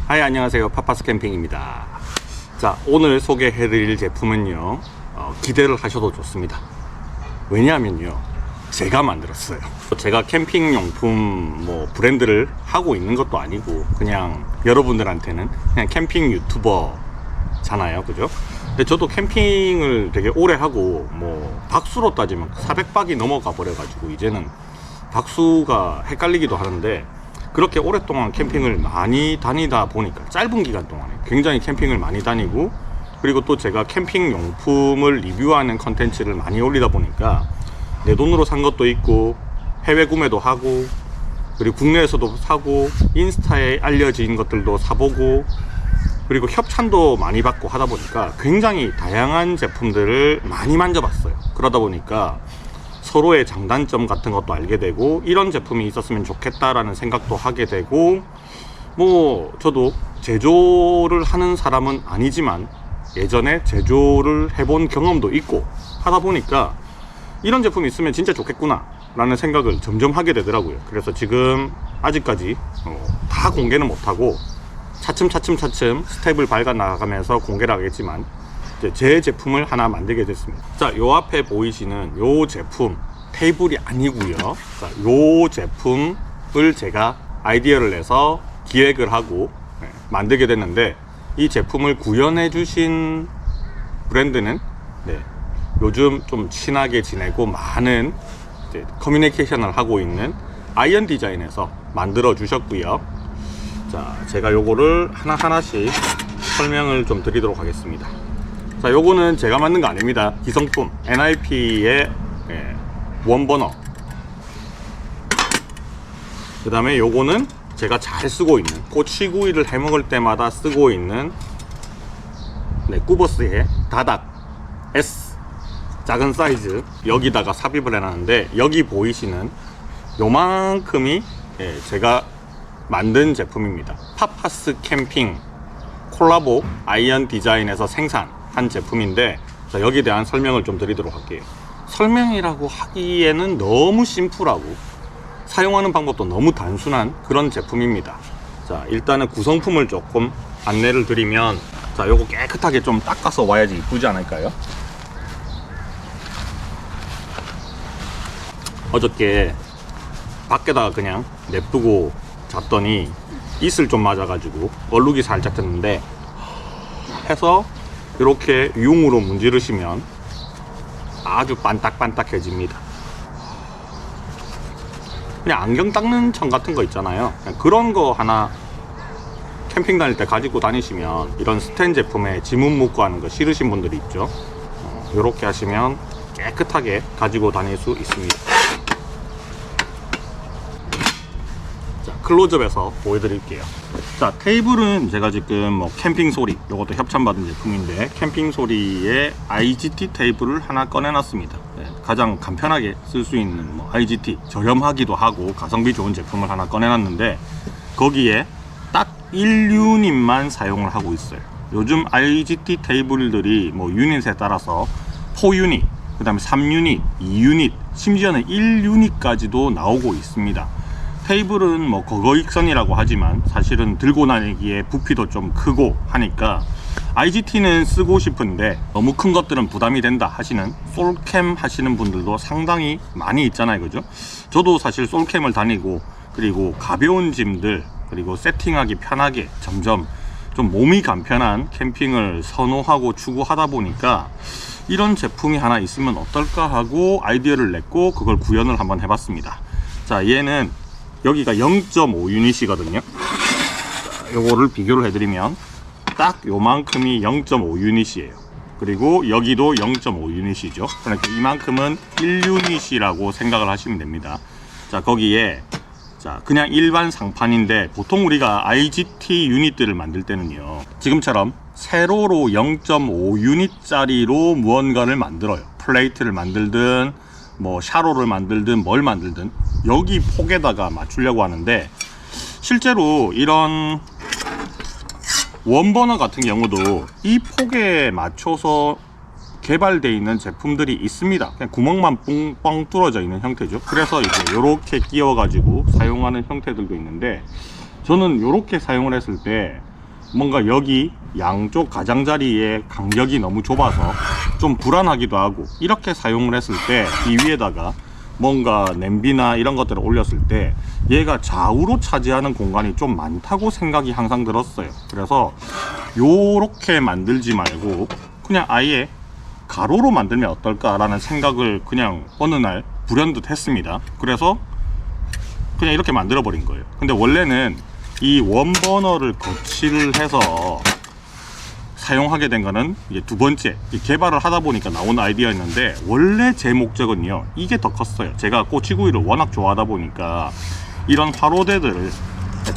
하이, 안녕하세요. 파파스 캠핑입니다. 자, 오늘 소개해드릴 제품은요, 기대를 하셔도 좋습니다. 왜냐하면요, 제가 만들었어요. 제가 캠핑용품 브랜드를 하고 있는 것도 아니고 그냥 여러분들한테는 그냥 캠핑 유튜버잖아요, 그죠? 근데 저도 캠핑을 되게 오래 하고 박수로 따지면 400박이 넘어가 버려가지고 이제는 박수가 헷갈리기도 하는데, 그렇게 오랫동안 캠핑을 많이 다니다 보니까, 짧은 기간 동안에 굉장히 캠핑을 많이 다니고, 그리고 또 제가 캠핑 용품을 리뷰하는 컨텐츠를 많이 올리다 보니까 내 돈으로 산 것도 있고 해외 구매도 하고, 그리고 국내에서도 사고, 인스타에 알려진 것들도 사보고, 그리고 협찬도 많이 받고 하다 보니까 굉장히 다양한 제품들을 많이 만져봤어요. 그러다 보니까 서로의 장단점 같은 것도 알게 되고, 이런 제품이 있었으면 좋겠다라는 생각도 하게 되고, 저도 제조를 하는 사람은 아니지만 예전에 제조를 해본 경험도 있고 하다 보니까 이런 제품이 있으면 진짜 좋겠구나 라는 생각을 점점 하게 되더라고요. 그래서 지금 아직까지 다 공개는 못하고 차츰 스텝을 밟아 나가면서 공개를 하겠지만, 제 제품을 하나 만들게 됐습니다. 자, 요 앞에 보이시는 요 제품 테이블이 아니고요. 자, 요 제품을 제가 아이디어를 내서 기획을 하고 만들게 됐는데, 이 제품을 구현해 주신 브랜드는 요즘 좀 친하게 지내고 많은 커뮤니케이션을 하고 있는 아이언 디자인에서 만들어 주셨고요. 자, 제가 요거를 하나하나씩 설명을 좀 드리도록 하겠습니다. 자, 요거는 제가 만든 거 아닙니다. 기성품 NIP의 원버너. 그 다음에 요거는 제가 잘 쓰고 있는, 꼬치구이를 해 먹을 때마다 쓰고 있는 꾸버스의 다닥 S 작은 사이즈, 여기다가 삽입을 해놨는데, 여기 보이시는 요만큼이 제가 만든 제품입니다. 파파스 캠핑 콜라보 아이언 디자인에서 생산한 제품인데, 자, 여기에 대한 설명을 좀 드리도록 할게요. 설명이라고 하기에는 너무 심플하고 사용하는 방법도 너무 단순한 그런 제품입니다. 자, 일단은 구성품을 조금 안내를 드리면, 자, 요거 깨끗하게 좀 닦아서 와야지 이쁘지 않을까요? 어저께 밖에다가 그냥 냅두고 잤더니 이슬 좀 맞아가지고 얼룩이 살짝 졌는데, 해서 이렇게 융으로 문지르시면 아주 반딱반딱해집니다. 그냥 안경 닦는 천 같은 거 있잖아요. 그런 거 하나 캠핑 다닐 때 가지고 다니시면, 이런 스텐 제품에 지문 묻고 하는 거 싫으신 분들이 있죠. 이렇게 하시면 깨끗하게 가지고 다닐 수 있습니다. 자, 클로즈업해서 보여드릴게요. 자, 테이블은 제가 지금 캠핑 소리, 이것도 협찬받은 제품인데, 캠핑 소리에 IGT 테이블을 하나 꺼내놨습니다. 가장 간편하게 쓸 수 있는 IGT, 저렴하기도 하고 가성비 좋은 제품을 하나 꺼내놨는데, 거기에 딱 1유닛만 사용을 하고 있어요. 요즘 IGT 테이블들이 유닛에 따라서 4유닛, 그 다음에 3유닛, 2유닛, 심지어는 1유닛까지도 나오고 있습니다. 테이블은 거거익선이라고 하지만 사실은 들고 다니기에 부피도 좀 크고 하니까 IGT는 쓰고 싶은데 너무 큰 것들은 부담이 된다 하시는, 솔캠 하시는 분들도 상당히 많이 있잖아요, 그죠? 저도 사실 솔캠을 다니고, 그리고 가벼운 짐들, 그리고 세팅하기 편하게 점점 좀 몸이 간편한 캠핑을 선호하고 추구하다 보니까 이런 제품이 하나 있으면 어떨까 하고 아이디어를 냈고, 그걸 구현을 한번 해봤습니다. 자, 얘는 여기가 0.5유닛이거든요. 요거를 비교를 해드리면 딱 요만큼이 0.5유닛이에요. 그리고 여기도 0.5유닛이죠. 그러니까 이만큼은 1유닛이라고 생각을 하시면 됩니다. 자, 거기에 그냥 일반 상판인데, 보통 우리가 IGT 유닛들을 만들 때는요, 지금처럼 세로로 0.5유닛짜리로 무언가를 만들어요. 플레이트를 만들든 샤로를 만들든 뭘 만들든 여기 폭에다가 맞추려고 하는데, 실제로 이런 원버너 같은 경우도 이 폭에 맞춰서 개발되어 있는 제품들이 있습니다. 그냥 구멍만 뻥뻥 뚫어져 있는 형태죠. 그래서 이제 이렇게 끼워 가지고 사용하는 형태들도 있는데, 저는 이렇게 사용을 했을 때 뭔가 여기 양쪽 가장자리의 간격이 너무 좁아서 좀 불안하기도 하고, 이렇게 사용을 했을 때 이 위에다가 뭔가 냄비나 이런 것들을 올렸을 때 얘가 좌우로 차지하는 공간이 좀 많다고 생각이 항상 들었어요. 그래서 요렇게 만들지 말고 그냥 아예 가로로 만들면 어떨까라는 생각을 그냥 어느 날 불현듯 했습니다. 그래서 그냥 이렇게 만들어 버린 거예요. 근데 원래는 이 원버너를 거치를 해서 사용하게 된 거는 이제 두 번째, 개발을 하다 보니까 나온 아이디어였는데, 원래 제 목적은요, 이게 더 컸어요. 제가 꼬치구이를 워낙 좋아하다 보니까 이런 화로대들을,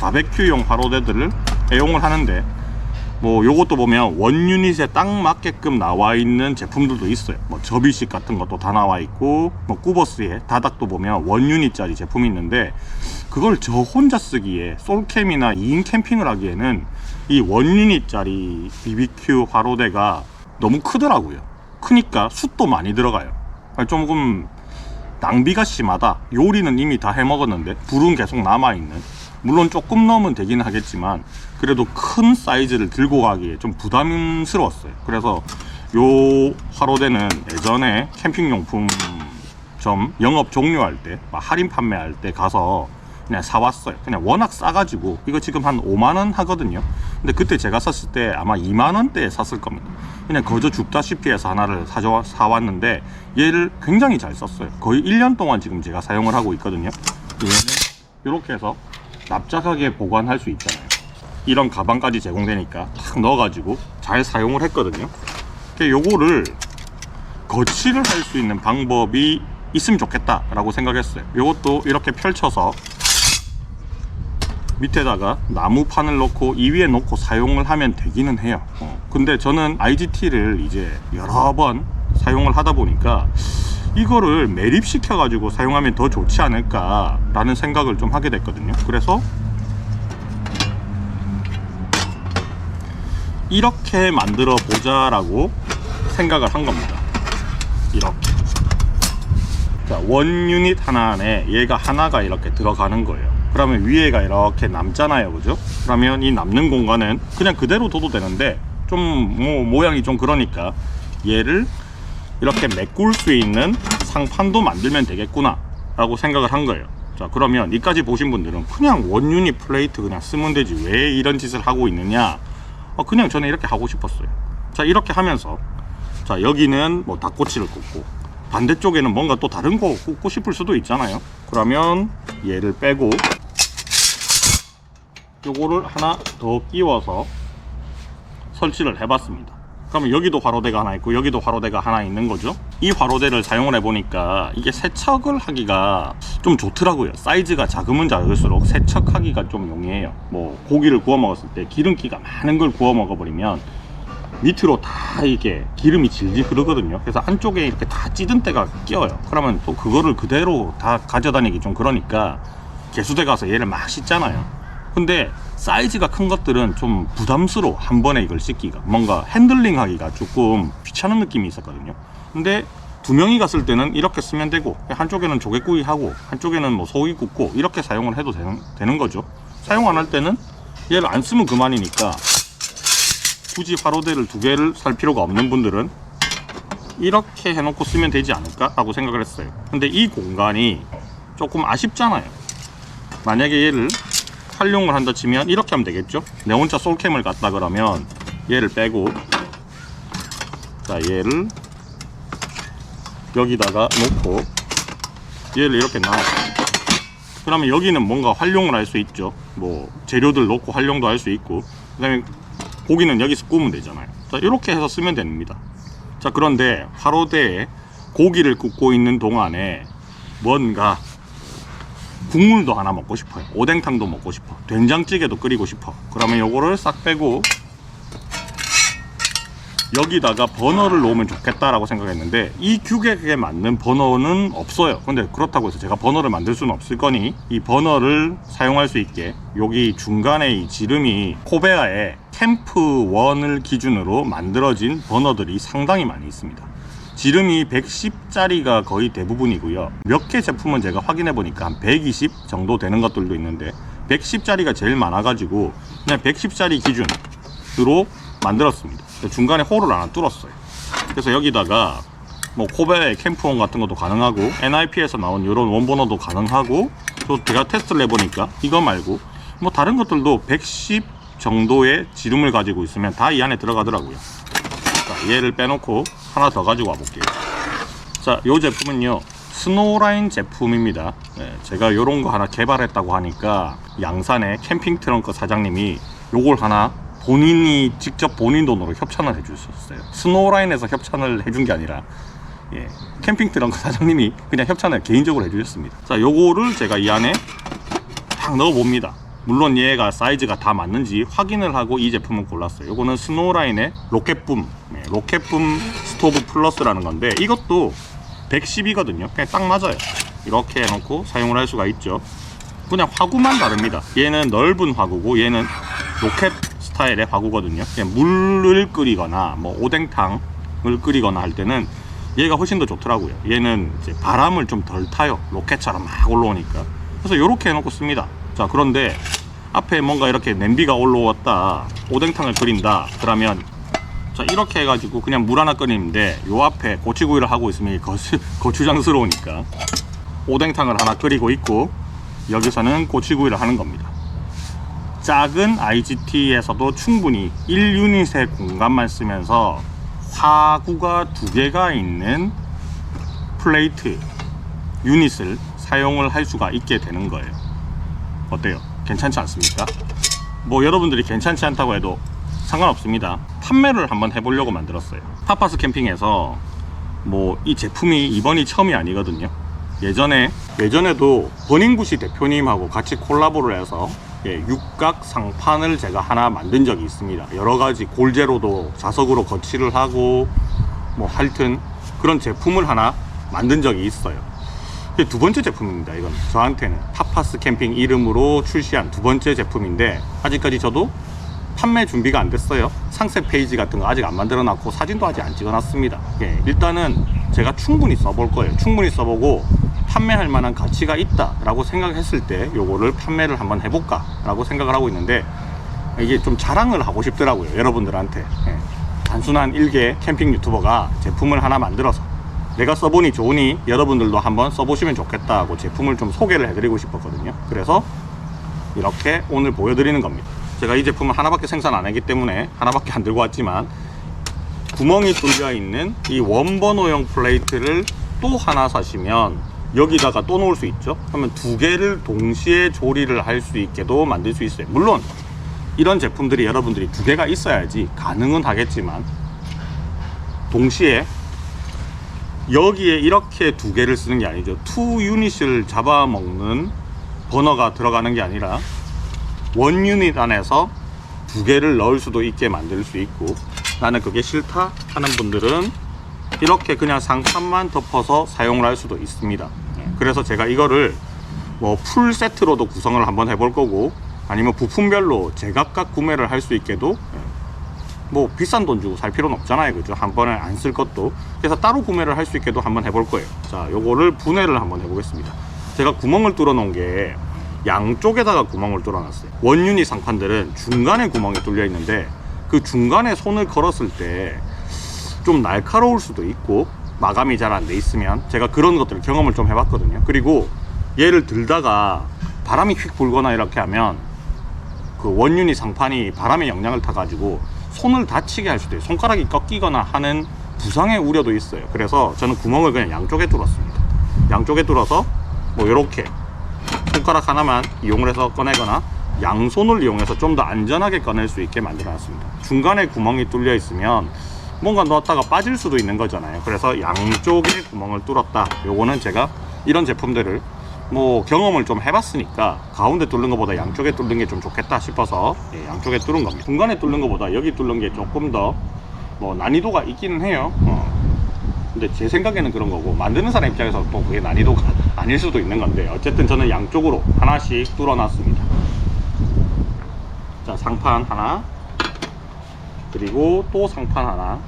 바베큐용 화로대들을 애용을 하는데, 뭐 요것도 보면 원 유닛에 딱 맞게끔 나와 있는 제품들도 있어요. 뭐 접이식 같은 것도 다 나와 있고, 뭐 꾸버스의 다닥도 보면 원 유닛짜리 제품이 있는데, 그걸 저 혼자 쓰기에 솔캠이나 2인 캠핑을 하기에는 이 원 유닛짜리 BBQ 화로대가 너무 크더라고요. 크니까 숯도 많이 들어가요. 조금 낭비가 심하다. 요리는 이미 다 해먹었는데 불은 계속 남아있는, 물론 조금 넣으면 되긴 하겠지만 그래도 큰 사이즈를 들고 가기에 좀 부담스러웠어요. 그래서 요 화로대는 예전에 캠핑용품점 영업 종료할 때, 할인 판매할 때 가서 그냥 사왔어요. 그냥 워낙 싸가지고. 이거 지금 한 5만원 하거든요. 근데 그때 제가 샀을 때 아마 2만원대에 샀을 겁니다. 그냥 거저 죽다시피 해서 하나를 사왔는데 얘를 굉장히 잘 썼어요. 거의 1년 동안 지금 제가 사용을 하고 있거든요. 얘는 이렇게 해서 납작하게 보관할 수 있잖아요. 이런 가방까지 제공되니까 탁 넣어가지고 잘 사용을 했거든요. 요거를 거치를 할 수 있는 방법이 있으면 좋겠다 라고 생각했어요. 요것도 이렇게 펼쳐서 밑에다가 나무판을 넣고 이 위에 놓고 사용을 하면 되기는 해요. 근데 저는 IGT를 이제 여러 번 사용을 하다 보니까 이거를 매립시켜 가지고 사용하면 더 좋지 않을까 라는 생각을 좀 하게 됐거든요. 그래서 이렇게 만들어 보자 라고 생각을 한 겁니다. 이렇게. 자, 원 유닛 하나 안에 얘가 하나가 이렇게 들어가는 거예요. 그러면 위에가 이렇게 남잖아요, 그죠? 그러면 이 남는 공간은 그냥 그대로 둬도 되는데, 좀 모양이 좀 그러니까 얘를 이렇게 메꿀 수 있는 상판도 만들면 되겠구나 라고 생각을 한 거예요. 자, 그러면 이까지 보신 분들은 그냥 원 유닛 플레이트 그냥 쓰면 되지 왜 이런 짓을 하고 있느냐, 그냥 저는 이렇게 하고 싶었어요. 자, 이렇게 하면서, 자, 여기는 뭐 닭꼬치를 굽고 반대쪽에는 뭔가 또 다른 거 굽고 싶을 수도 있잖아요. 그러면 얘를 빼고 요거를 하나 더 끼워서 설치를 해봤습니다. 그러면 여기도 화로대가 하나 있고 여기도 화로대가 하나 있는 거죠. 이 화로대를 사용을 해보니까 이게 세척을 하기가 좀 좋더라고요. 사이즈가 작으면 작을수록 세척하기가 좀 용이해요. 뭐 고기를 구워 먹었을 때 기름기가 많은 걸 구워 먹어버리면 밑으로 다 이게 기름이 질질 흐르거든요. 그래서 안쪽에 이렇게 다 찌든 때가 껴요. 그러면 또 그거를 그대로 다 가져다니기 좀 그러니까 개수대 가서 얘를 막 씻잖아요. 근데 사이즈가 큰 것들은 좀 부담스러워. 한 번에 이걸 씻기가 뭔가 핸들링 하기가 조금 귀찮은 느낌이 있었거든요. 근데 두 명이 갔을 때는 이렇게 쓰면 되고, 한쪽에는 조개구이 하고 한쪽에는 뭐 소고기 굽고 이렇게 사용을 해도 되는 거죠. 사용 안 할 때는 얘를 안 쓰면 그만이니까 굳이 화로대를 두 개를 살 필요가 없는 분들은 이렇게 해놓고 쓰면 되지 않을까 하고 생각을 했어요. 근데 이 공간이 조금 아쉽잖아요. 만약에 얘를 활용을 한다 치면 이렇게 하면 되겠죠. 내 혼자 솔캠을 갖다 그러면 얘를 빼고, 자, 얘를 여기다가 놓고 얘를 이렇게 놔요. 그러면 여기는 뭔가 활용을 할 수 있죠. 뭐 재료들 넣고 활용도 할 수 있고, 그 다음에 고기는 여기서 구우면 되잖아요. 자, 이렇게 해서 쓰면 됩니다. 자, 그런데 화로대에 고기를 굽고 있는 동안에 뭔가 국물도 하나 먹고 싶어요. 오뎅탕도 먹고 싶어. 된장찌개도 끓이고 싶어. 그러면 요거를 싹 빼고 여기다가 버너를 놓으면 좋겠다라고 생각했는데 이 규격에 맞는 버너는 없어요. 근데 그렇다고 해서 제가 버너를 만들 수는 없을 거니 이 버너를 사용할 수 있게 여기 중간에 이 지름이 코베아의 캠프1을 기준으로 만들어진 버너들이 상당히 많이 있습니다. 지름이 110짜리가 거의 대부분이고요. 몇 개 제품은 제가 확인해 보니까 한 120 정도 되는 것들도 있는데 110짜리가 제일 많아가지고 그냥 110짜리 기준 만들었습니다. 중간에 홀을 하나 뚫었어요. 그래서 여기다가 뭐 코베 캠프온 같은 것도 가능하고 NIP에서 나온 이런 원버너도 가능하고, 또 제가 테스트를 해보니까 이거 말고 뭐 다른 것들도 110 정도의 지름을 가지고 있으면 다 이 안에 들어가더라고요. 자, 얘를 빼놓고 하나 더 가지고 와볼게요. 자, 이 제품은요 스노우라인 제품입니다. 네, 제가 요런 거 하나 개발했다고 하니까 양산의 캠핑 트렁크 사장님이 요걸 하나 본인이 직접 본인 돈으로 협찬을 해주셨어요. 스노우라인에서 협찬을 해준 게 아니라 캠핑 트렁크 사장님이 그냥 협찬을 개인적으로 해주셨습니다. 자, 요거를 제가 이 안에 딱 넣어봅니다. 물론 얘가 사이즈가 다 맞는지 확인을 하고 이 제품을 골랐어요. 요거는 스노우라인의 로켓붐 스토브 플러스라는 건데, 이것도 110이거든요. 그냥 딱 맞아요. 이렇게 해놓고 사용을 할 수가 있죠. 그냥 화구만 다릅니다. 얘는 넓은 화구고 얘는 로켓 스타일의 화구거든요. 그냥 물을 끓이거나 뭐 오뎅탕을 끓이거나 할 때는 얘가 훨씬 더 좋더라고요. 얘는 이제 바람을 좀 덜 타요. 로켓처럼 막 올라오니까. 그래서 이렇게 해놓고 씁니다. 자, 그런데 앞에 뭔가 이렇게 냄비가 올라왔다, 오뎅탕을 끓인다 그러면, 자, 이렇게 해가지고 그냥 물 하나 끓이는데 요 앞에 고치구이를 하고 있으면 거추장스러우니까 오뎅탕을 하나 끓이고 있고 여기서는 고치구이를 하는 겁니다. 작은 IGT에서도 충분히 1유닛의 공간만 쓰면서 화구가 2개가 있는 플레이트 유닛을 사용을 할 수가 있게 되는 거예요. 어때요? 괜찮지 않습니까? 뭐 여러분들이 괜찮지 않다고 해도 상관없습니다. 판매를 한번 해보려고 만들었어요. 파파스 캠핑에서 뭐 이 제품이 이번이 처음이 아니거든요. 예전에도 버닝구시 대표님하고 같이 콜라보를 해서 육각 상판을 제가 하나 만든 적이 있습니다. 여러가지 골재로도 자석으로 거치를 하고 뭐 하여튼 그런 제품을 하나 만든 적이 있어요. 두 번째 제품입니다. 이건 저한테는 파파스 캠핑 이름으로 출시한 두 번째 제품인데, 아직까지 저도 판매 준비가 안 됐어요. 상세 페이지 같은 거 아직 안 만들어 놨고 사진도 아직 안 찍어 놨습니다. 일단은 제가 충분히 써볼 거예요. 충분히 써보고 판매할 만한 가치가 있다 라고 생각했을 때 요거를 판매를 한번 해볼까 라고 생각을 하고 있는데, 이게 좀 자랑을 하고 싶더라고요, 여러분들한테. 단순한 일개 캠핑 유튜버가 제품을 하나 만들어서 내가 써보니 좋으니 여러분들도 한번 써보시면 좋겠다 하고 제품을 좀 소개를 해드리고 싶었거든요. 그래서 이렇게 오늘 보여드리는 겁니다. 제가 이 제품을 하나밖에 생산 안 하기 때문에 하나밖에 안 들고 왔지만, 구멍이 뚫려 있는 이 원버너용 플레이트를 또 하나 사시면 여기다가 또 놓을 수 있죠. 그러면 2개를 동시에 조리를 할 수 있게도 만들 수 있어요. 물론 이런 제품들이 여러분들이 2개가 있어야지 가능은 하겠지만, 동시에 여기에 이렇게 2개를 쓰는 게 아니죠. 2유닛을 잡아먹는 버너가 들어가는 게 아니라 1유닛 안에서 2개를 넣을 수도 있게 만들 수 있고, 나는 그게 싫다 하는 분들은 이렇게 그냥 상판만 덮어서 사용을 할 수도 있습니다. 그래서 제가 이거를 뭐 풀 세트로도 구성을 한번 해볼 거고, 아니면 부품별로 제각각 구매를 할 수 있게도, 뭐 비싼 돈 주고 살 필요는 없잖아요, 그죠? 한 번에 안 쓸 것도. 그래서 따로 구매를 할 수 있게도 한번 해볼 거예요. 자, 요거를 분해를 한번 해보겠습니다. 제가 구멍을 뚫어 놓은 게 양쪽에다가 구멍을 뚫어 놨어요. 원유닛 상판들은 중간에 구멍이 뚫려 있는데, 그 중간에 손을 걸었을 때 좀 날카로울 수도 있고 마감이 잘 안 돼 있으면, 제가 그런 것들을 경험을 좀 해봤거든요. 그리고 얘를 들다가 바람이 휙 불거나 이렇게 하면 그 원유닛 상판이 바람의 영향을 타가지고 손을 다치게 할 수도 있어요. 손가락이 꺾이거나 하는 부상의 우려도 있어요. 그래서 저는 구멍을 그냥 양쪽에 뚫었습니다. 양쪽에 뚫어서 뭐 이렇게 손가락 하나만 이용을 해서 꺼내거나 양손을 이용해서 좀 더 안전하게 꺼낼 수 있게 만들어 놨습니다. 중간에 구멍이 뚫려 있으면 뭔가 넣었다가 빠질 수도 있는 거잖아요. 그래서 양쪽에 구멍을 뚫었다. 요거는 제가 이런 제품들을 뭐 경험을 좀 해봤으니까 가운데 뚫는 것보다 양쪽에 뚫는 게 좀 좋겠다 싶어서 양쪽에 뚫은 겁니다. 중간에 뚫는 것보다 여기 뚫는 게 조금 더 뭐 난이도가 있기는 해요. 근데 제 생각에는 그런 거고, 만드는 사람 입장에서 또 그게 난이도가 아닐 수도 있는 건데, 어쨌든 저는 양쪽으로 하나씩 뚫어 놨습니다. 자, 상판 하나, 그리고 또 상판 하나.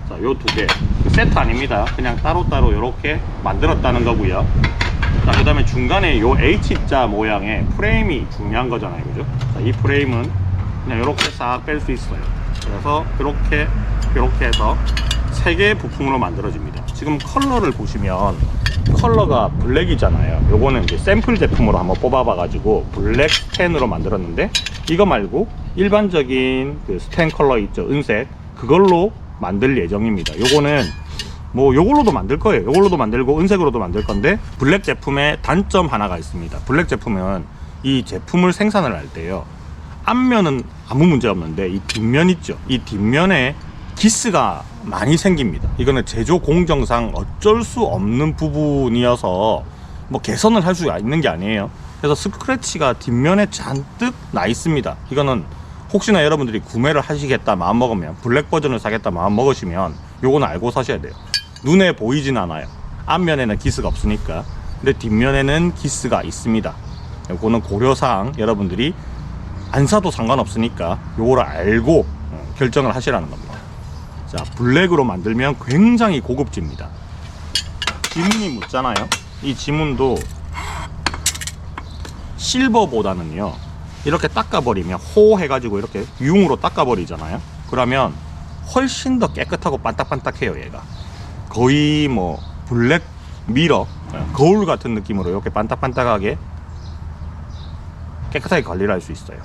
자, 요 2개 세트 아닙니다. 그냥 따로따로 이렇게 만들었다는 거고요. 자, 그 다음에 중간에 요 H자 모양의 프레임이 중요한 거잖아요, 그죠? 자, 이 프레임은 그냥 이렇게 싹 뺄 수 있어요. 그래서 이렇게 해서 3개의 부품으로 만들어집니다. 지금 컬러를 보시면 컬러가 블랙이잖아요. 요거는 이제 샘플 제품으로 한번 뽑아봐 가지고 블랙 스텐으로 만들었는데, 이거 말고 일반적인 그 스텐 컬러 있죠, 은색, 그걸로 만들 예정입니다. 요거는 뭐 요걸로도 만들 거예요. 요걸로도 만들고 은색으로도 만들 건데, 블랙 제품의 단점 하나가 있습니다. 블랙 제품은 이 제품을 생산을 할 때요, 앞면은 아무 문제 없는데 이 뒷면 있죠, 이 뒷면에 기스가 많이 생깁니다. 이거는 제조 공정상 어쩔 수 없는 부분이어서 뭐 개선을 할 수 있는 게 아니에요. 그래서 스크래치가 뒷면에 잔뜩 나 있습니다. 이거는 혹시나 여러분들이 구매를 하시겠다 마음 먹으면, 블랙 버전을 사겠다 마음 먹으시면 요거는 알고 사셔야 돼요. 눈에 보이진 않아요. 앞면에는 기스가 없으니까. 근데 뒷면에는 기스가 있습니다. 요거는 고려사항 여러분들이 안 사도 상관없으니까 요거를 알고 결정을 하시라는 겁니다. 자, 블랙으로 만들면 굉장히 고급집니다. 지문이 묻잖아요. 이 지문도 실버보다는요, 이렇게 닦아버리면, 호 해가지고 이렇게 융으로 닦아버리잖아요. 그러면 훨씬 더 깨끗하고 반딱반딱해요. 얘가 거의 뭐 블랙 미러, 거울 같은 느낌으로 이렇게 반딱반딱하게 깨끗하게 관리를 할 수 있어요.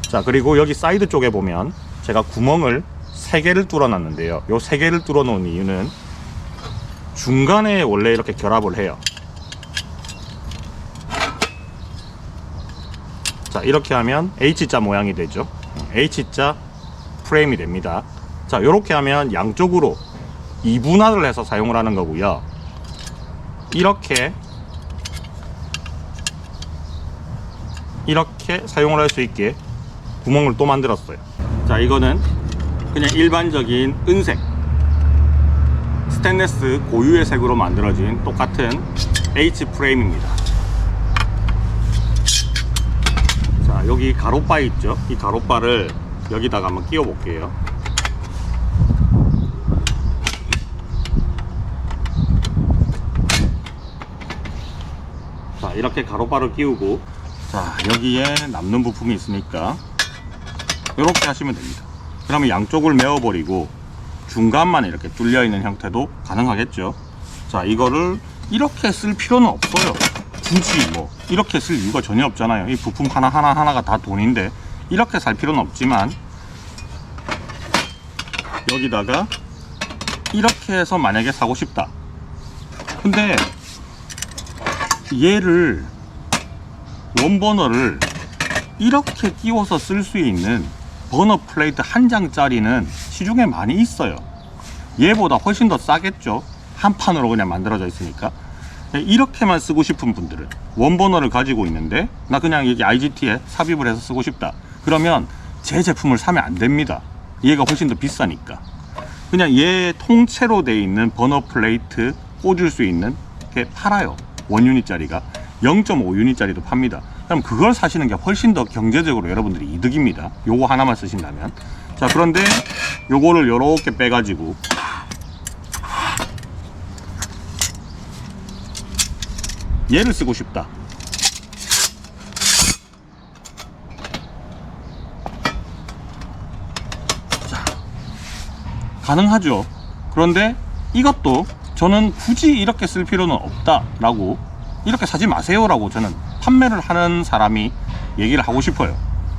자, 그리고 여기 사이드 쪽에 보면 제가 구멍을 3개를 뚫어 놨는데요, 요 3개를 뚫어 놓은 이유는 중간에 원래 이렇게 결합을 해요. 자, 이렇게 하면 H자 모양이 되죠. H자 프레임이 됩니다. 자, 이렇게 하면 양쪽으로 2분할을 해서 사용을 하는 거고요. 이렇게 사용을 할 수 있게 구멍을 또 만들었어요. 자, 이거는 그냥 일반적인 은색 스테인리스 고유의 색으로 만들어진 똑같은 H 프레임입니다. 자, 여기 가로바 있죠? 이 가로바를 여기다가 한번 끼워 볼게요. 자, 이렇게 가로바를 끼우고, 자, 여기에 남는 부품이 있으니까 이렇게 하시면 됩니다. 그러면 양쪽을 메워버리고 중간만 이렇게 뚫려 있는 형태도 가능하겠죠. 자, 이거를 이렇게 쓸 필요는 없어요. 굳이 뭐 이렇게 쓸 이유가 전혀 없잖아요. 이 부품 하나가 다 돈인데 이렇게 살 필요는 없지만, 여기다가 이렇게 해서 만약에 사고 싶다. 근데 얘를 원버너를 이렇게 끼워서 쓸 수 있는 버너 플레이트 한 장짜리는 시중에 많이 있어요. 얘보다 훨씬 더 싸겠죠. 한 판으로 그냥 만들어져 있으니까. 이렇게만 쓰고 싶은 분들은, 원버너를 가지고 있는데 나 그냥 여기 IGT에 삽입을 해서 쓰고 싶다, 그러면 제 제품을 사면 안 됩니다. 얘가 훨씬 더 비싸니까. 그냥 얘 통째로 돼 있는 버너 플레이트 꽂을 수 있는 게 팔아요. 1유닛짜리가 0.5유닛짜리도 팝니다. 그럼 그걸 사시는 게 훨씬 더 경제적으로 여러분들이 이득입니다. 요거 하나만 쓰신다면. 자, 그런데 요거를 요렇게 빼가지고 얘를 쓰고 싶다. 자, 가능하죠. 그런데 이것도 저는 굳이 이렇게 쓸 필요는 없다 라고, 이렇게 사지 마세요 라고 저는 판매를 하는 사람이 얘기를 하고 싶어요.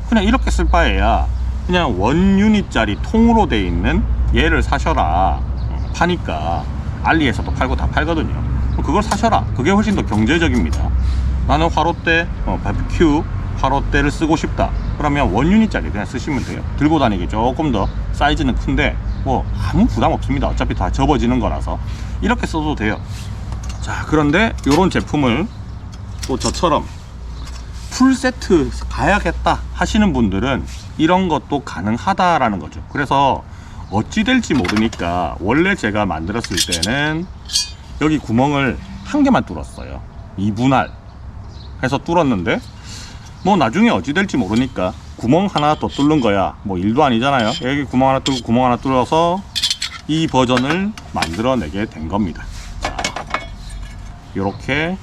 그냥 이렇게 쓸 바에야 그냥 1유닛짜리 통으로 돼 있는 얘를 사셔라. 파니까 알리에서도 팔고 다 팔거든요. 그걸 사셔라. 그게 훨씬 더 경제적입니다. 나는 화롯대, 바비큐 화롯대를 쓰고 싶다. 그러면 1유닛짜리 그냥 쓰시면 돼요. 들고 다니기 조금 더 사이즈는 큰데 뭐 아무 부담 없습니다. 어차피 다 접어지는 거라서 이렇게 써도 돼요. 자, 그런데 이런 제품을 또 저처럼 풀세트 가야겠다 하시는 분들은 이런 것도 가능하다라는 거죠. 그래서 어찌 될지 모르니까 원래 제가 만들었을 때는 여기 구멍을 한 개만 뚫었어요. 2분할 해서 뚫었는데, 뭐 나중에 어찌 될지 모르니까 구멍 하나 더 뚫는 거야 뭐 일도 아니잖아요. 여기 구멍 하나 뚫고 구멍 하나 뚫어서 이 버전을 만들어내게 된 겁니다. 자, 요렇게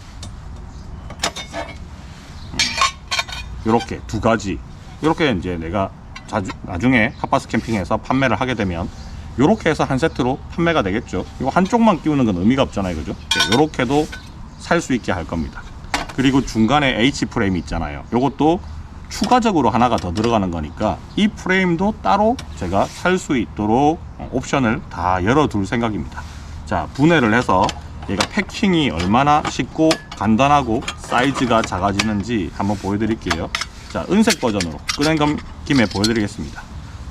두 가지, 요렇게 이제 내가 나중에 핫바스 캠핑에서 판매를 하게 되면 요렇게 해서 한 세트로 판매가 되겠죠. 이거 한쪽만 끼우는 건 의미가 없잖아요, 그죠? 요렇게도 살 수 있게 할 겁니다. 그리고 중간에 H 프레임이 있잖아요. 요것도 추가적으로 하나가 더 들어가는 거니까 이 프레임도 따로 제가 살 수 있도록 옵션을 다 열어둘 생각입니다. 자, 분해를 해서 얘가 패킹이 얼마나 쉽고 간단하고 사이즈가 작아지는지 한번 보여드릴게요. 자, 은색 버전으로 꺼낸 김에 보여드리겠습니다.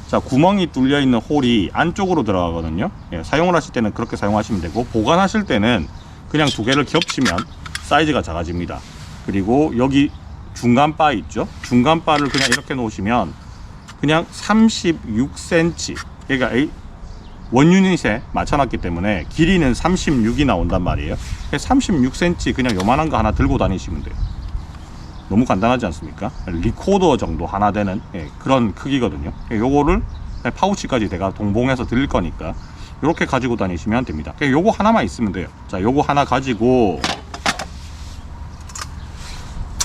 자, 구멍이 뚫려 있는 홀이 안쪽으로 들어가거든요. 예, 사용을 하실 때는 그렇게 사용하시면 되고, 보관하실 때는 그냥 두 개를 겹치면 사이즈가 작아집니다. 그리고 여기 중간 바 있죠? 중간 바를 그냥 이렇게 놓으시면 그냥 36cm, 그러니까 원유닛에 맞춰놨기 때문에 길이는 36이 나온단 말이에요. 36cm 그냥 요만한 거 하나 들고 다니시면 돼요. 너무 간단하지 않습니까? 리코더 정도 하나 되는 그런 크기거든요. 요거를 파우치까지 제가 동봉해서 드릴 거니까 이렇게 가지고 다니시면 됩니다. 요거 하나만 있으면 돼요. 자, 요거 하나 가지고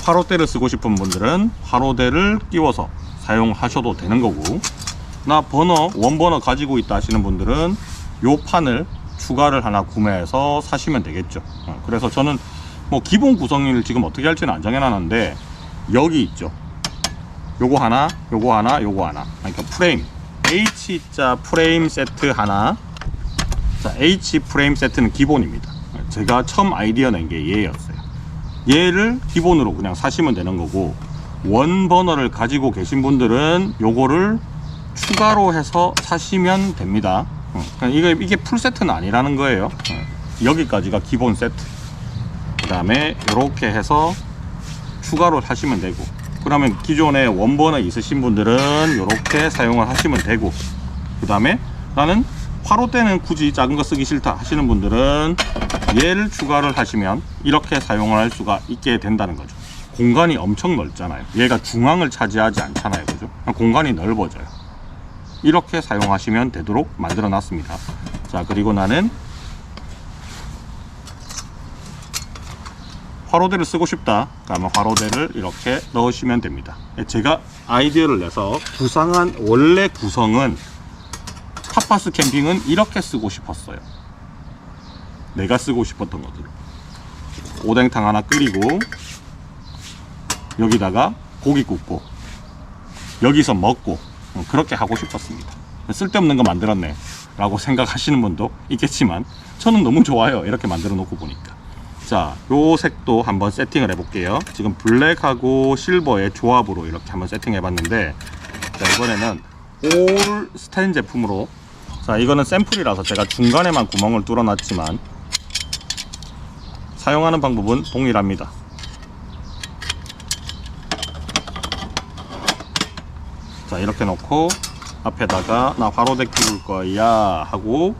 화로대를 쓰고 싶은 분들은 화로대를 끼워서 사용하셔도 되는 거고, 나 원버너 가지고 있다 하시는 분들은 요 판을 추가를 하나 구매해서 사시면 되겠죠. 그래서 저는 뭐 기본 구성을 지금 어떻게 할지는 안 정해놨는데, 여기 있죠. 요거 하나, 요거 하나, 요거 하나. 그러니까 프레임, H자 프레임 세트 하나. 자, H 프레임 세트는 기본입니다. 제가 처음 아이디어 낸 게 얘였어요. 얘를 기본으로 그냥 사시면 되는 거고, 원 버너를 가지고 계신 분들은 요거를 추가로 해서 사시면 됩니다. 이게 풀 세트는 아니라는 거예요. 여기까지가 기본 세트. 그 다음에 이렇게 해서 추가로 하시면 되고, 그러면 기존에 원버너 있으신 분들은 이렇게 사용을 하시면 되고, 그 다음에 나는 화로대는 굳이 작은 거 쓰기 싫다 하시는 분들은 얘를 추가를 하시면 이렇게 사용을 할 수가 있게 된다는 거죠. 공간이 엄청 넓잖아요. 얘가 중앙을 차지하지 않잖아요, 그죠? 공간이 넓어져요. 이렇게 사용하시면 되도록 만들어 놨습니다. 자, 그리고 나는 화로대를 쓰고 싶다 그러면 화로대를 이렇게 넣으시면 됩니다. 제가 아이디어를 내서 구상한 원래 구성은 핫바스 캠핑은 이렇게 쓰고 싶었어요. 내가 쓰고 싶었던 것들, 오뎅탕 하나 끓이고 여기다가 고기 굽고 여기서 먹고 그렇게 하고 싶었습니다. 쓸데없는 거 만들었네 라고 생각하시는 분도 있겠지만 저는 너무 좋아요, 이렇게 만들어 놓고 보니까. 자, 요 색도 한번 세팅을 해 볼게요. 지금 블랙하고 실버의 조합으로 이렇게 한번 세팅해 봤는데, 자, 이번에는 올 스텐 제품으로, 자, 이거는 샘플이라서 제가 중간에만 구멍을 뚫어 놨지만 사용하는 방법은 동일합니다. 자, 이렇게 놓고 앞에다가 나 화로대 끼울 거야 하고,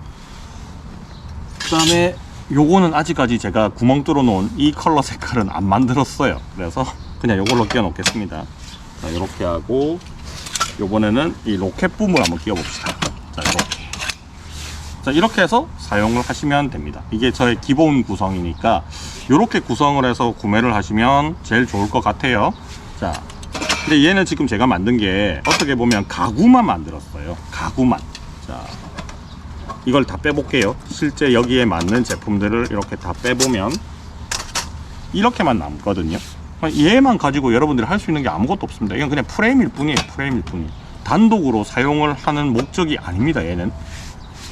그 다음에 요거는 아직까지 제가 구멍 뚫어 놓은 이 컬러 색깔은 안 만들었어요. 그래서 그냥 요걸로 끼워 놓겠습니다. 자, 이렇게 하고 요번에는 이 로켓 붐을 한번 끼워 봅시다. 자, 이렇게. 자, 이렇게 해서 사용을 하시면 됩니다. 이게 저의 기본 구성이니까 이렇게 구성을 해서 구매를 하시면 제일 좋을 것 같아요. 자, 근데 얘는 지금 제가 만든 게 어떻게 보면 가구만 만들었어요. 가구만. 자, 이걸 다 빼볼게요. 실제 여기에 맞는 제품들을 이렇게 다 빼보면 이렇게만 남거든요. 얘만 가지고 여러분들이 할 수 있는 게 아무것도 없습니다. 이건 그냥 프레임일 뿐이에요. 프레임일 뿐이에요. 단독으로 사용을 하는 목적이 아닙니다. 얘는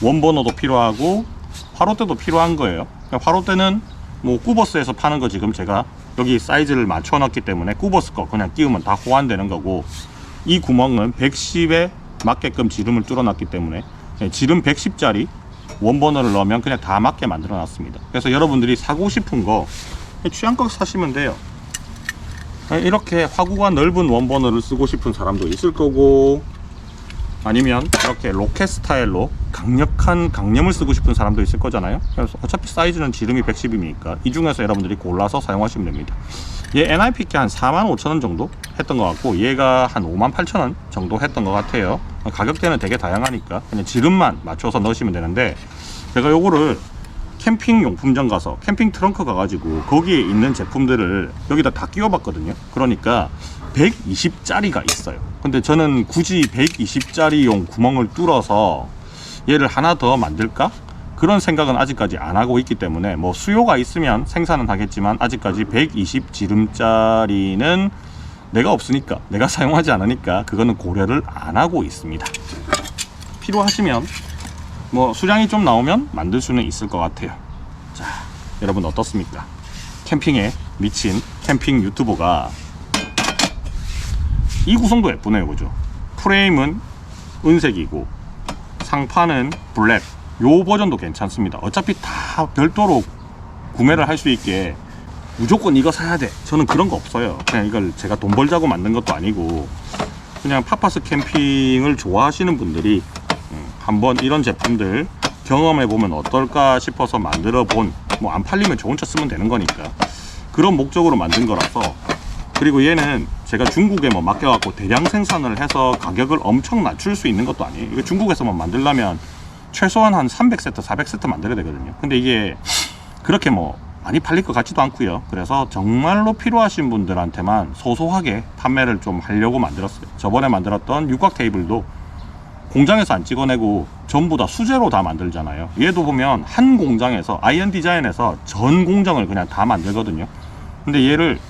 원버너도 필요하고 화로대도 필요한 거예요. 화로대는 뭐 꾸버스에서 파는 거 지금 제가 여기 사이즈를 맞춰 놨기 때문에 꾸버스 거 그냥 끼우면 다 호환되는 거고, 이 구멍은 110에 맞게끔 지름을 뚫어 놨기 때문에 지름 110짜리 원버너를 넣으면 그냥 다 맞게 만들어 놨습니다. 그래서 여러분들이 사고 싶은 거 취향껏 사시면 돼요. 이렇게 화구가 넓은 원버너를 쓰고 싶은 사람도 있을 거고, 아니면 이렇게 로켓 스타일로 강력한 강념을 쓰고 싶은 사람도 있을 거잖아요. 그래서 어차피 사이즈는 지름이 110이니까 이 중에서 여러분들이 골라서 사용하시면 됩니다. 얘 NIPK 한 45,000원 정도 했던 것 같고, 얘가 한 58,000원 정도 했던 것 같아요. 가격대는 되게 다양하니까 그냥 지름만 맞춰서 넣으시면 되는데, 제가 요거를 캠핑 용품점 가서 캠핑 트렁크 가가지고 거기에 있는 제품들을 여기다 다 끼워 봤거든요. 그러니까 120짜리가 있어요. 근데 저는 굳이 120짜리용 구멍을 뚫어서 얘를 하나 더 만들까? 그런 생각은 아직까지 안 하고 있기 때문에 뭐 수요가 있으면 생산은 하겠지만 아직까지 120 지름짜리는 내가 없으니까, 내가 사용하지 않으니까 그거는 고려를 안 하고 있습니다. 필요하시면 뭐 수량이 좀 나오면 만들 수는 있을 것 같아요. 자, 여러분 어떻습니까? 캠핑에 미친 캠핑 유튜버가 이 구성도 예쁘네요, 그죠? 프레임은 은색이고 상판은 블랙. 요 버전도 괜찮습니다. 어차피 다 별도로 구매를 할 수 있게 무조건 이거 사야 돼, 저는 그런 거 없어요. 그냥 이걸 제가 돈 벌자고 만든 것도 아니고 그냥 파파스 캠핑을 좋아하시는 분들이 한번 이런 제품들 경험해 보면 어떨까 싶어서 만들어 본, 뭐 안 팔리면 좋은 차 쓰면 되는 거니까 그런 목적으로 만든 거라서. 그리고 얘는 제가 중국에 뭐 맡겨갖고 대량 생산을 해서 가격을 엄청 낮출 수 있는 것도 아니에요. 이거 중국에서만 만들려면 최소한 한 300세트, 400세트 만들어야 되거든요. 근데 이게 그렇게 뭐 많이 팔릴 것 같지도 않고요. 그래서 정말로 필요하신 분들한테만 소소하게 판매를 좀 하려고 만들었어요. 저번에 만들었던 육각 테이블도 공장에서 안 찍어내고 전부 다 수제로 다 만들잖아요. 얘도 보면 한 공장에서 아이언 디자인에서 전 공정을 그냥 다 만들거든요. 근데 얘를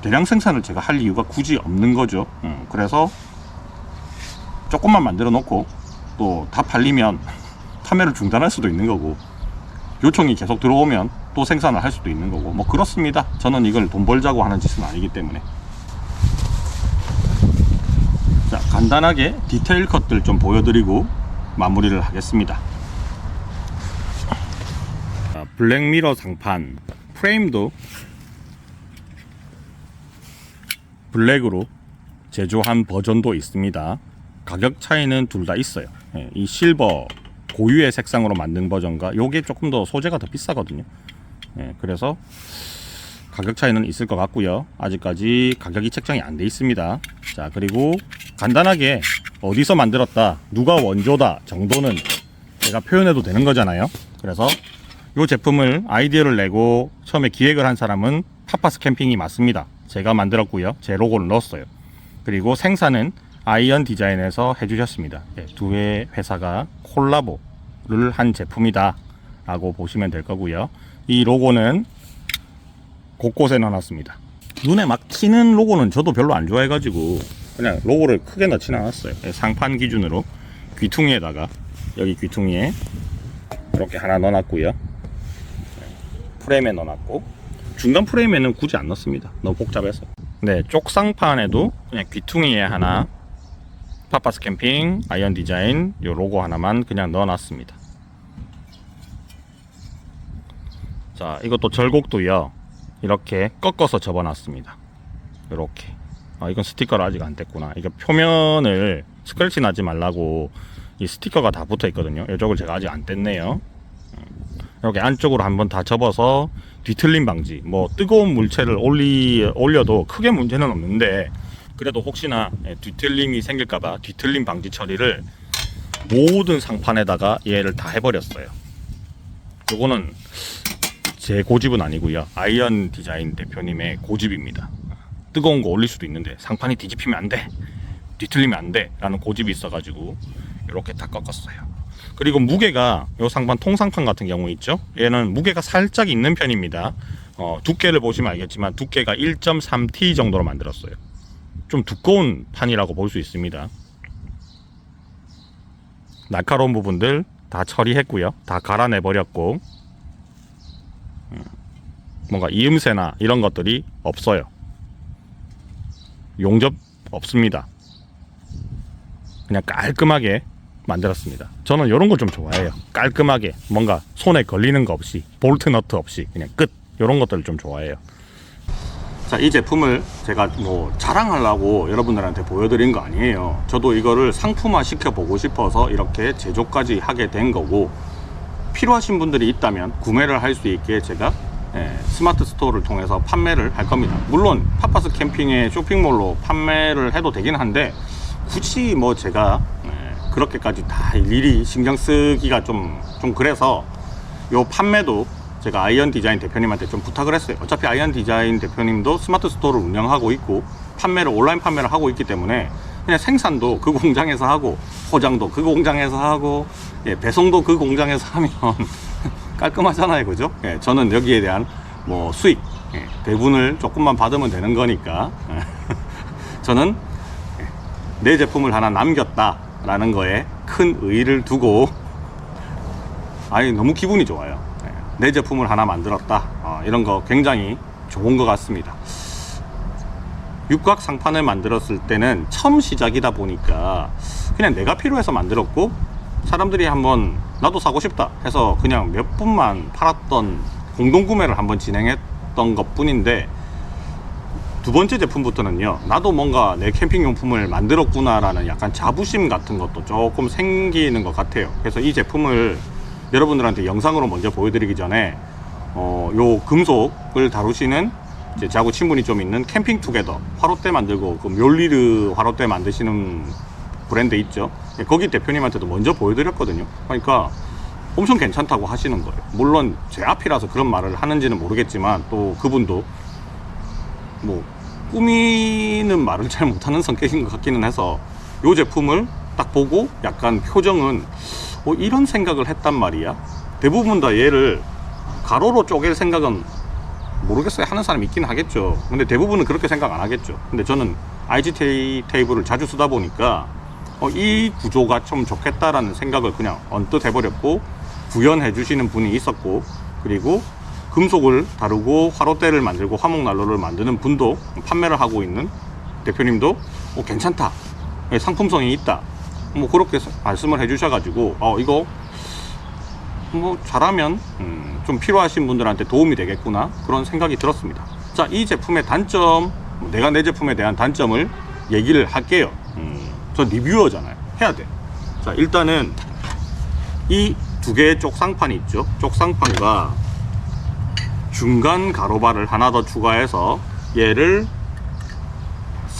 대량 생산을 제가 할 이유가 굳이 없는 거죠. 그래서 조금만 만들어 놓고 또 다 팔리면 판매를 중단할 수도 있는 거고, 요청이 계속 들어오면 또 생산을 할 수도 있는 거고, 뭐 그렇습니다. 저는 이걸 돈 벌자고 하는 짓은 아니기 때문에. 자, 간단하게 디테일 컷들 좀 보여드리고 마무리를 하겠습니다. 자, 블랙미러 상판, 프레임도 블랙으로 제조한 버전도 있습니다. 가격 차이는 둘 다 있어요. 이 실버 고유의 색상으로 만든 버전과 요게 조금 더 소재가 더 비싸거든요. 그래서 가격 차이는 있을 것 같고요. 아직까지 가격이 책정이 안 돼 있습니다. 자, 그리고 간단하게 어디서 만들었다, 누가 원조다 정도는 제가 표현해도 되는 거잖아요. 그래서 이 제품을 아이디어를 내고 처음에 기획을 한 사람은 파파스 캠핑이 맞습니다. 제가 만들었고요. 제 로고를 넣었어요. 그리고 생산은 아이언 디자인에서 해주셨습니다. 두 개의 회사가 콜라보를 한 제품이다 라고 보시면 될 거고요. 이 로고는 곳곳에 넣어놨습니다. 눈에 막 튀는 로고는 저도 별로 안 좋아해가지고 그냥 로고를 크게 넣지는 않았어요. 상판 기준으로 귀퉁이에다가, 여기 귀퉁이에 이렇게 하나 넣어놨고요. 프레임에 넣어놨고, 중간 프레임에는 굳이 안 넣습니다. 너무 복잡해서. 네, 쪽상판에도 그냥 귀퉁이에 하나 파파스 캠핑 아이언 디자인 요 로고 하나만 그냥 넣어놨습니다. 자, 이것도 절곡도요, 이렇게 꺾어서 접어놨습니다. 이렇게. 이건 스티커를 아직 안 뗐구나. 이거 표면을 스크래치 나지 말라고 이 스티커가 다 붙어 있거든요. 이쪽을 제가 아직 안 뗐네요. 이렇게 안쪽으로 한번 다 접어서 뒤틀림 방지, 뭐 뜨거운 물체를 올려도 크게 문제는 없는데, 그래도 혹시나 뒤틀림이 생길까봐 뒤틀림 방지 처리를 모든 상판에다가 얘를 다 해버렸어요. 요거는 제 고집은 아니고요, 아이언 디자인 대표님의 고집입니다. 뜨거운 거 올릴 수도 있는데 상판이 뒤집히면 안 돼, 뒤틀리면 안 돼 라는 고집이 있어가지고 이렇게 다 꺾었어요. 그리고 무게가, 요 상판 통상판 같은 경우 있죠, 얘는 무게가 살짝 있는 편입니다. 두께를 보시면 알겠지만 두께가 1.3T 정도로 만들었어요. 좀 두꺼운 판이라고 볼 수 있습니다. 날카로운 부분들 다 처리했고요, 다 갈아내 버렸고, 뭔가 이음새나 이런 것들이 없어요. 용접 없습니다. 그냥 깔끔하게 만들었습니다. 저는 이런 거 좀 좋아해요. 깔끔하게, 뭔가 손에 걸리는 거 없이, 볼트 너트 없이 그냥 끝, 이런 것들을 좀 좋아해요. 자, 이 제품을 제가 뭐 자랑하려고 여러분들한테 보여드린 거 아니에요. 저도 이거를 상품화 시켜보고 싶어서 이렇게 제조까지 하게 된 거고, 필요하신 분들이 있다면 구매를 할 수 있게 제가 스마트 스토어를 통해서 판매를 할 겁니다. 물론 파파스 캠핑의 쇼핑몰로 판매를 해도 되긴 한데, 굳이 뭐 제가 그렇게까지 다 일일이 신경 쓰기가 좀 그래서 요 판매도 제가 아이언 디자인 대표님한테 좀 부탁을 했어요. 어차피 아이언 디자인 대표님도 스마트 스토어를 운영하고 있고 판매를 온라인 판매를 하고 있기 때문에 그냥 생산도 그 공장에서 하고 포장도 그 공장에서 하고 예, 배송도 그 공장에서 하면 깔끔하잖아요, 그죠? 예, 저는 여기에 대한 뭐 수익 예, 배분을 조금만 받으면 되는 거니까 저는 내 제품을 하나 남겼다라는 거에 큰 의의를 두고 아니 너무 기분이 좋아요. 예, 내 제품을 하나 만들었다 이런 거 굉장히 좋은 것 같습니다. 육각 상판을 만들었을 때는 처음 시작이다 보니까 그냥 내가 필요해서 만들었고 사람들이 한번 나도 사고 싶다 해서 그냥 몇 분만 팔았던 공동구매를 한번 진행했던 것 뿐인데 두 번째 제품부터는요 나도 뭔가 내 캠핑용품을 만들었구나 라는 약간 자부심 같은 것도 조금 생기는 것 같아요. 그래서 이 제품을 여러분들한테 영상으로 먼저 보여드리기 전에 요 금속을 다루시는 이제 저하고 친분이 좀 있는 캠핑 투게더 화롯대 만들고 그 묘리르 화롯대 만드시는 브랜드 있죠. 거기 대표님한테도 먼저 보여드렸거든요. 그러니까 엄청 괜찮다고 하시는 거예요. 물론 제 앞이라서 그런 말을 하는지는 모르겠지만 또 그분도 뭐 꾸미는 말을 잘 못하는 성격인 것 같기는 해서 이 제품을 딱 보고 약간 표정은 이런 생각을 했단 말이야. 대부분 다 얘를 가로로 쪼갤 생각은 모르겠어요. 하는 사람이 있긴 하겠죠. 근데 대부분은 그렇게 생각 안 하겠죠. 근데 저는 IGT 테이블을 자주 쓰다 보니까 이 구조가 좀 좋겠다라는 생각을 그냥 언뜻 해버렸고 구현해 주시는 분이 있었고 그리고 금속을 다루고 화롯대를 만들고 화목난로를 만드는 분도 판매를 하고 있는 대표님도 괜찮다 상품성이 있다 뭐 그렇게 말씀을 해 주셔가지고 이거 뭐 잘하면 좀 필요하신 분들한테 도움이 되겠구나 그런 생각이 들었습니다. 자, 이 제품의 단점 내가 내 제품에 대한 단점을 얘기를 할게요. 저 리뷰어잖아요. 해야 돼. 자, 일단은 이 두 개의 쪽상판이 있죠. 쪽상판과 중간 가로바를 하나 더 추가해서 얘를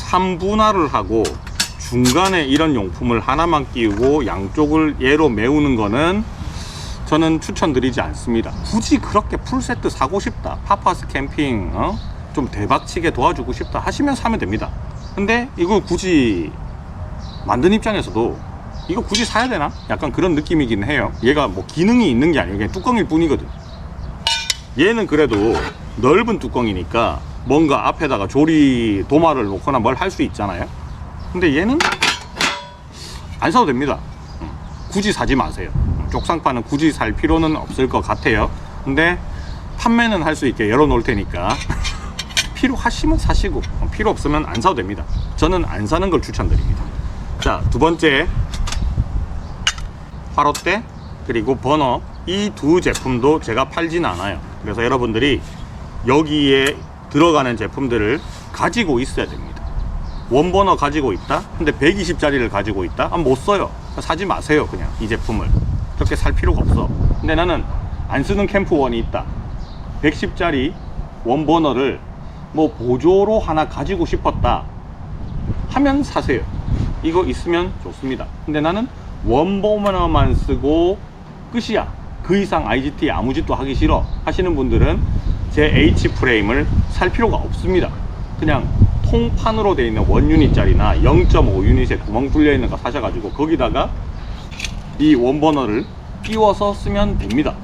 3분할을 하고 중간에 이런 용품을 하나만 끼우고 양쪽을 얘로 메우는 거는 저는 추천드리지 않습니다. 굳이 그렇게 풀세트 사고 싶다 파파스 캠핑 좀 대박치게 도와주고 싶다 하시면 사면 됩니다. 근데 이걸 굳이 만든 입장에서도 이거 굳이 사야 되나? 약간 그런 느낌이긴 해요. 얘가 뭐 기능이 있는 게 아니에요. 그냥 뚜껑일 뿐이거든. 얘는 그래도 넓은 뚜껑이니까 뭔가 앞에다가 조리 도마를 놓거나 뭘 할 수 있잖아요. 근데 얘는 안 사도 됩니다. 굳이 사지 마세요. 쪽상판은 굳이 살 필요는 없을 것 같아요. 근데 판매는 할 수 있게 열어 놓을 테니까 필요하시면 사시고 필요 없으면 안 사도 됩니다. 저는 안 사는 걸 추천드립니다. 자, 두 번째 화롯대 그리고 버너 이 두 제품도 제가 팔진 않아요. 그래서 여러분들이 여기에 들어가는 제품들을 가지고 있어야 됩니다. 원버너 가지고 있다? 근데 120짜리를 가지고 있다? 못 써요. 사지 마세요. 그냥 이 제품을 그렇게 살 필요가 없어. 근데 나는 안 쓰는 캠프원이 있다. 110짜리 원버너를 뭐 보조로 하나 가지고 싶었다 하면 사세요. 이거 있으면 좋습니다. 근데 나는 원버너만 쓰고 끝이야. 그 이상 IGT 아무 짓도 하기 싫어 하시는 분들은 제 H프레임을 살 필요가 없습니다. 그냥 통판으로 되어 있는 1유닛짜리나 0.5유닛에 구멍 뚫려 있는 거 사셔가지고 거기다가 이 원버너를 끼워서 쓰면 됩니다.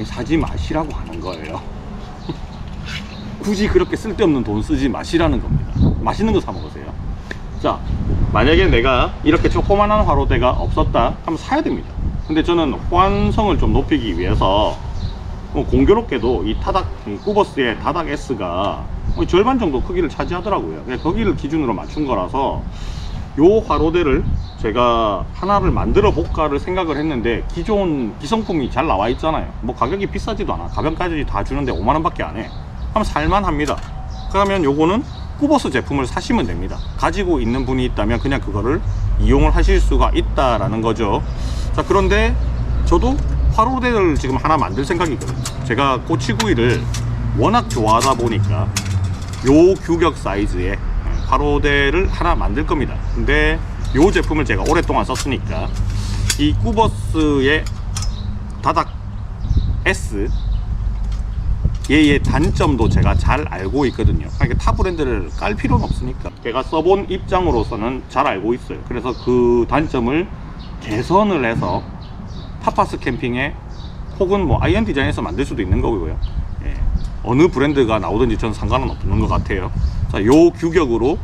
사지 마시라고 하는 거예요. 굳이 그렇게 쓸데없는 돈 쓰지 마시라는 겁니다. 맛있는 거 사 먹으세요. 자, 만약에 내가 이렇게 조그만한 화로대가 없었다 하면 사야 됩니다. 근데 저는 호환성을 좀 높이기 위해서 공교롭게도 이 타닥 꾸버스의 타닥 S가 절반 정도 크기를 차지하더라고요. 거기를 기준으로 맞춘 거라서 요 화로대를 제가 하나를 만들어 볼까를 생각을 했는데 기존 기성품이 잘 나와 있잖아요. 뭐 가격이 비싸지도 않아. 가변까지 다 주는데 5만원 밖에 안 해. 하면 살만합니다. 그러면 요거는 꾸버스 제품을 사시면 됩니다. 가지고 있는 분이 있다면 그냥 그거를 이용을 하실 수가 있다라는 거죠. 자, 그런데 저도 화로대를 지금 하나 만들 생각이거든요. 제가 꼬치구이를 워낙 좋아하다 보니까 요 규격 사이즈의 화로대를 하나 만들 겁니다. 근데 요 제품을 제가 오랫동안 썼으니까 이 꾸버스의 다닥 S 얘의 단점도 제가 잘 알고 있거든요. 그러니까 타 브랜드를 깔 필요는 없으니까 제가 써본 입장으로서는 잘 알고 있어요. 그래서 그 단점을 개선을 해서 파파스 캠핑에 혹은 뭐 아이언 디자인에서 만들 수도 있는 거고요. 예. 어느 브랜드가 나오든지 저는 상관은 없는 것 같아요. 자, 요 규격으로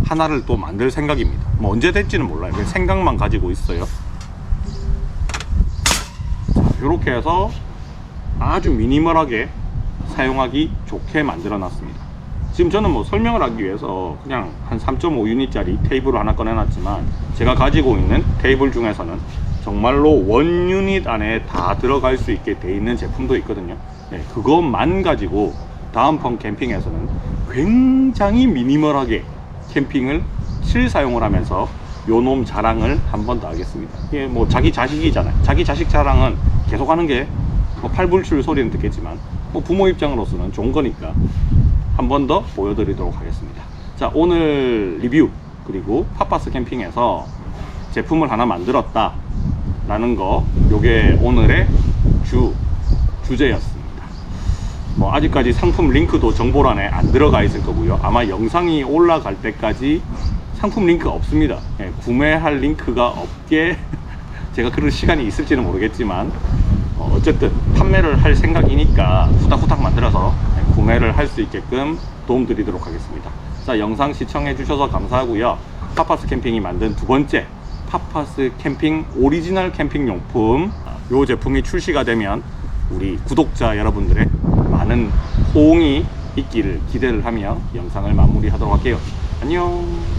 하나를 또 만들 생각입니다. 뭐 언제 될지는 몰라요. 그냥 생각만 가지고 있어요. 자, 요렇게 해서 아주 미니멀하게 사용하기 좋게 만들어 놨습니다. 지금 저는 뭐 설명을 하기 위해서 그냥 한 3.5유닛짜리 테이블을 하나 꺼내 놨지만 제가 가지고 있는 테이블 중에서는 정말로 원 유닛 안에 다 들어갈 수 있게 돼 있는 제품도 있거든요. 네, 그것만 가지고 다음 번 캠핑에서는 굉장히 미니멀하게 캠핑을 실사용을 하면서 요놈 자랑을 한 번 더 하겠습니다. 이게 뭐 자기 자식이잖아요. 자기 자식 자랑은 계속 하는 게 뭐 팔불출 소리는 듣겠지만 뭐 부모 입장으로서는 좋은 거니까 한 번 더 보여드리도록 하겠습니다. 자, 오늘 리뷰 그리고 파파스 캠핑에서 제품을 하나 만들었다 라는 거, 요게 오늘의 주제였습니다. 뭐 아직까지 상품 링크도 정보란에 안 들어가 있을 거고요. 아마 영상이 올라갈 때까지 상품 링크가 없습니다. 예, 구매할 링크가 없게 제가 그럴 시간이 있을지는 모르겠지만 어쨌든 판매를 할 생각이니까 후닥후닥 만들어서 구매를 할 수 있게끔 도움 드리도록 하겠습니다. 자, 영상 시청해 주셔서 감사하고요. 파파스 캠핑이 만든 두 번째 파파스 캠핑 오리지널 캠핑 용품, 요 제품이 출시가 되면 우리 구독자 여러분들의 많은 호응이 있기를 기대를 하며 영상을 마무리하도록 할게요. 안녕.